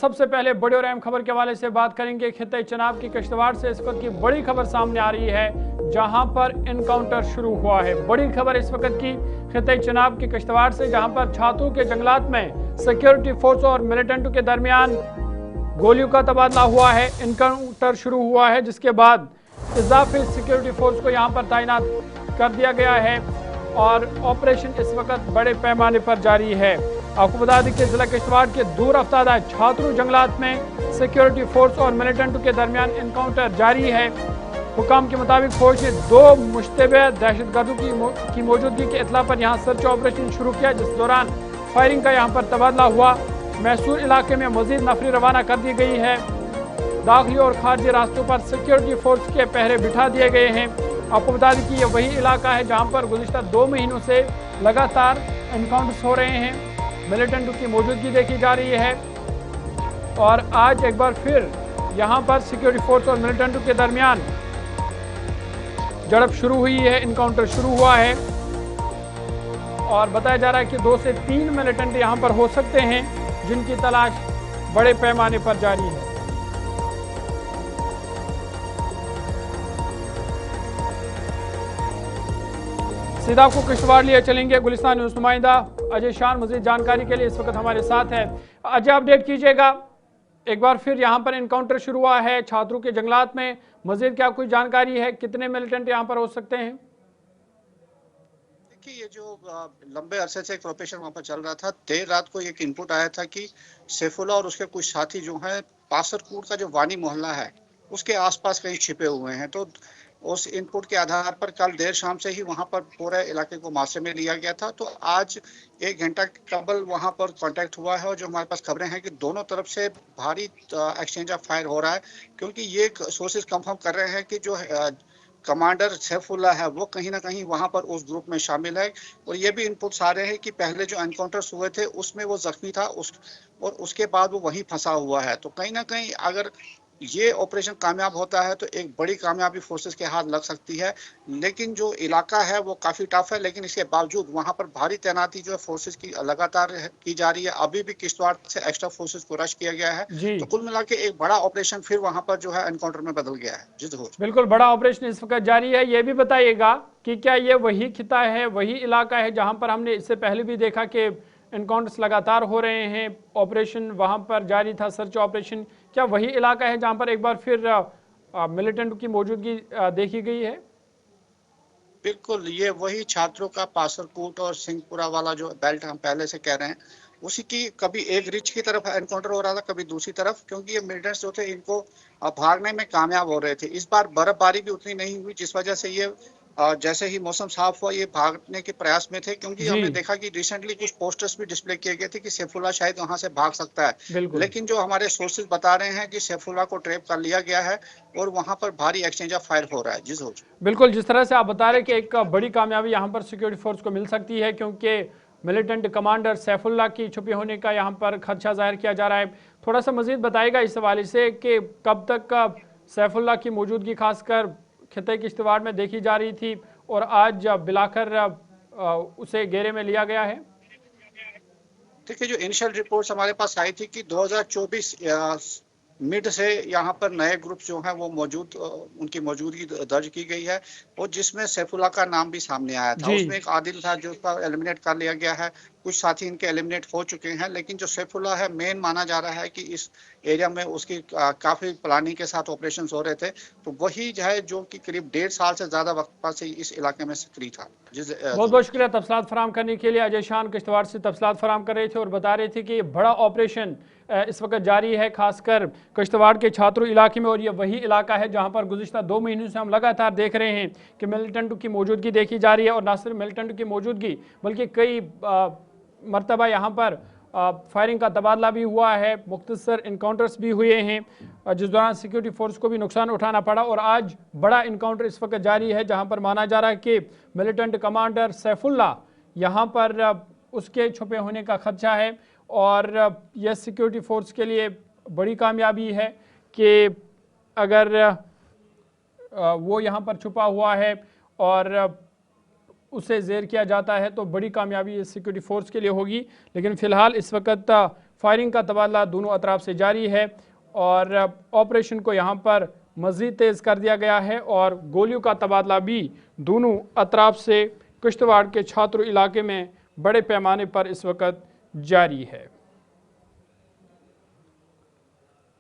सबसे पहले बड़ी और अहम खबर के हवाले से बात करेंगे। खित्ते चनाब की किश्तवाड़ से इस वक्त की बड़ी खबर सामने आ रही है, जहां पर इनकाउंटर शुरू हुआ है। बड़ी खबर इस वक्त की खित्ते चनाब की किश्तवाड़ से, जहां पर छात्रों के जंगलात में सिक्योरिटी फोर्स और मिलिटेंटों के दरमियान गोलियों का तबादला हुआ है। इनकाउंटर शुरू हुआ है, जिसके बाद इजाफी सिक्योरिटी फोर्स को यहां पर तैनात कर दिया गया है और ऑपरेशन इस वक्त बड़े पैमाने पर जारी है। आपको बता दें कि जिला किश्तवाड़ के दूर अफ्तादा छात्रों जंगलात में सिक्योरिटी फोर्स और मिलिटेंटों के दरमियान इनकाउंटर जारी है। हुकाम के मुताबिक फौज ने 2 मुश्तबह दहशतगर्दों की मौजूदगी के इतला पर यहाँ सर्च ऑपरेशन शुरू किया, जिस दौरान फायरिंग का यहाँ पर तबादला हुआ। मैसूर इलाके में मजीद नफरी रवाना कर दी गई है। दाखिली और खारजी रास्तों पर सिक्योरिटी फोर्स के पहरे बिठा दिए गए हैं। आपको बता दें कि ये वही इलाका है जहाँ पर गुज़िश्ता 2 महीनों से लगातार इनकाउंटर्स हो रहे हैं, मिलिटेंटों की मौजूदगी देखी जा रही है और आज एक बार फिर यहाँ पर सिक्योरिटी फोर्स और मिलिटेंटों के दरमियान झड़प शुरू हुई है, इनकाउंटर शुरू हुआ है और बताया जा रहा है कि 2 से 3 मिलिटेंट यहाँ पर हो सकते हैं, जिनकी तलाश बड़े पैमाने पर जारी है। सीधा आपको किश्तवाड़ लिए चलेंगे। गुलिस्तान न्यूज़ नुमाइंदा अजय शान मजीद जानकारी के लिए इस वक्त हमारे साथ है। अजय, अपडेट कीजिएगा, एक बार फिर यहाँ पर इनकाउंटर शुरू हुआ है छात्रों के जंगलात में, मजीद क्या कोई जानकारी है, कितने मिलिटेंट यहाँ पर हो सकते हैं? देखिए, ये जो लंबे अरसे से एक ऑपरेशन वहाँ पर चल रहा था, देर रात को एक इनपुट आया था कि सैफुल्लाह और उसके कुछ साथी जो हैं पासरकोट का जो वानी मोहल्ला है उसके आसपास कहीं छिपे हुए हैं। तो उस इनपुट के आधार पर कल देर शाम से ही वहां पर पूरे इलाके को मुआसरे में लिया गया था। तो आज 1 घंटा कबल वहां पर कांटेक्ट हुआ है और जो हमारे पास खबरें हैं कि दोनों तरफ से भारी एक्सचेंज ऑफ फायर हो रहा है, क्योंकि ये सोर्सेज कंफर्म कर रहे हैं कि जो कमांडर सैफुल्लाह है वो कहीं ना कहीं वहां पर उस ग्रुप में शामिल है। और ये भी इनपुट्स आ रहे हैं कि पहले जो एनकाउंटर्स हुए थे उसमें वो जख्मी था और उसके बाद वो वहीं फंसा हुआ है। तो कहीं ना कहीं अगर ये ऑपरेशन कामयाब होता है तो एक बड़ी कामयाबी फोर्सेस के हाथ लग सकती है। लेकिन जो इलाका है वो काफी टफ है, लेकिन इसके बावजूद वहां पर भारी तैनाती जो है फोर्सेस की लगातार की जा रही है। अभी भी किश्तवाड़ से एक्स्ट्रा फोर्सेस को रश किया गया है। तो कुल मिला के एक बड़ा ऑपरेशन फिर वहां पर जो है एनकाउंटर में बदल गया है। जी जरूर, बिल्कुल, बड़ा ऑपरेशन इस वक्त जारी है। ये भी बताइएगा कि क्या ये वही खिता है, वही इलाका है जहां पर हमने इससे पहले भी देखा कि इनकाउंटर्स लगातार हो रहे हैं, ऑपरेशन वहां पर जारी था, सर्च ऑपरेशन? क्या वही इलाका है जहां पर एक बार फिर मिलिटेंट की मौजूदगी देखी गई है? बिल्कुल, ये वही छात्रों का पासरकोट और सिंहपुरा वाला जो बेल्ट हम पहले से कह रहे हैं, उसी की कभी एक रिच की तरफ एनकाउंटर हो रहा था, कभी दूसरी तरफ, क्योंकि ये मिलिटेंट्स जो थे इनको भागने में कामयाब हो रहे थे। इस बार बर्फबारी भी उतनी नहीं हुई, जिस वजह से ये जैसे ही मौसम साफ हुआ ये भागने के प्रयास में थे, क्योंकि हमने देखा कि रिसेंटली कुछ पोस्टर्स भी डिस्प्ले किए गए थे कि सैफुल्लाह शायद वहां से भाग सकता है। लेकिन जो हमारे सोर्सेज बता रहे हैं कि सैफुल्लाह को ट्रैप कर लिया गया है और वहां पर भारी एक्सचेंज ऑफ फायर हो रहा है। जी बिल्कुल, जिस तरह से आप बता रहे हैं कि एक बड़ी कामयाबी यहाँ पर सिक्योरिटी फोर्स को मिल सकती है, क्योंकि मिलिटेंट कमांडर सैफुल्लाह की छुपे होने का यहाँ पर खदशा जाहिर किया जा रहा है। थोड़ा सा मजीद बताएगा इस हवाले से कि कब तक सैफुल्लाह की मौजूदगी खासकर खित्ते किश्तवाड़ में देखी जा रही थी और आज बिलाकर उसे घेरे में लिया गया है? देखिए, जो इनिशियल रिपोर्ट्स हमारे पास आई थी कि 2024 मिड से यहाँ पर नए ग्रुप जो हैं वो उनकी मौजूदगी दर्ज की गई है और जिसमें सैफुल्लाह का नाम भी सामने आया था। उसमें एक आदिल था जो उसका एलिमिनेट कर लिया गया है, कुछ साथी इनके एलिमिनेट हो चुके हैं, लेकिन जो सैफुल्लाह है मेन माना जा रहा है कि इस एरिया में उसकी काफी प्लानिंग के साथ ऑपरेशन हो रहे थे। तो वही जो है जो कि करीब 1.5 साल से ज्यादा वक्त से इस इलाके में सक्रिय था। बहुत बहुत शुक्रिया तफसीलात फराम करने के लिए। अजय शान किश्तवाड़ से तफसीलात फराम कर रहे थे और बता रहे थे कि बड़ा ऑपरेशन इस वक्त जारी है खासकर किश्तवाड़ के छात्रों इलाके में, और ये वही इलाका है जहां पर गुज़िश्ता 2 महीनों से हम लगातार देख रहे हैं कि मिलिटेंट की मौजूदगी देखी जा रही है। और न सिर्फ मिलिटेंट की मौजूदगी बल्कि कई मरतबा यहाँ पर फायरिंग का तबादला भी हुआ है, मुख्तसर इनकाउंटर्स भी हुए हैं, जिस दौरान सिक्योरिटी फोर्स को भी नुकसान उठाना पड़ा। और आज बड़ा इनकाउंटर इस वक्त जारी है जहां पर माना जा रहा है कि मिलिटेंट कमांडर सैफुल्लाह यहाँ पर उसके छुपे होने का खदशा है। और यह सिक्योरिटी फोर्स के लिए बड़ी कामयाबी है कि अगर वो यहाँ पर छुपा हुआ है और उसे जेर किया जाता है तो बड़ी कामयाबी इस सिक्योरिटी फोर्स के लिए होगी। लेकिन फ़िलहाल इस वक्त फायरिंग का तबादला दोनों अतराफ से जारी है और ऑपरेशन को यहाँ पर मज़ीद तेज़ कर दिया गया है और गोलियों का तबादला भी दोनों अतराफ से किश्तवाड़ के छात्र इलाके में बड़े पैमाने पर इस वक्त जारी है।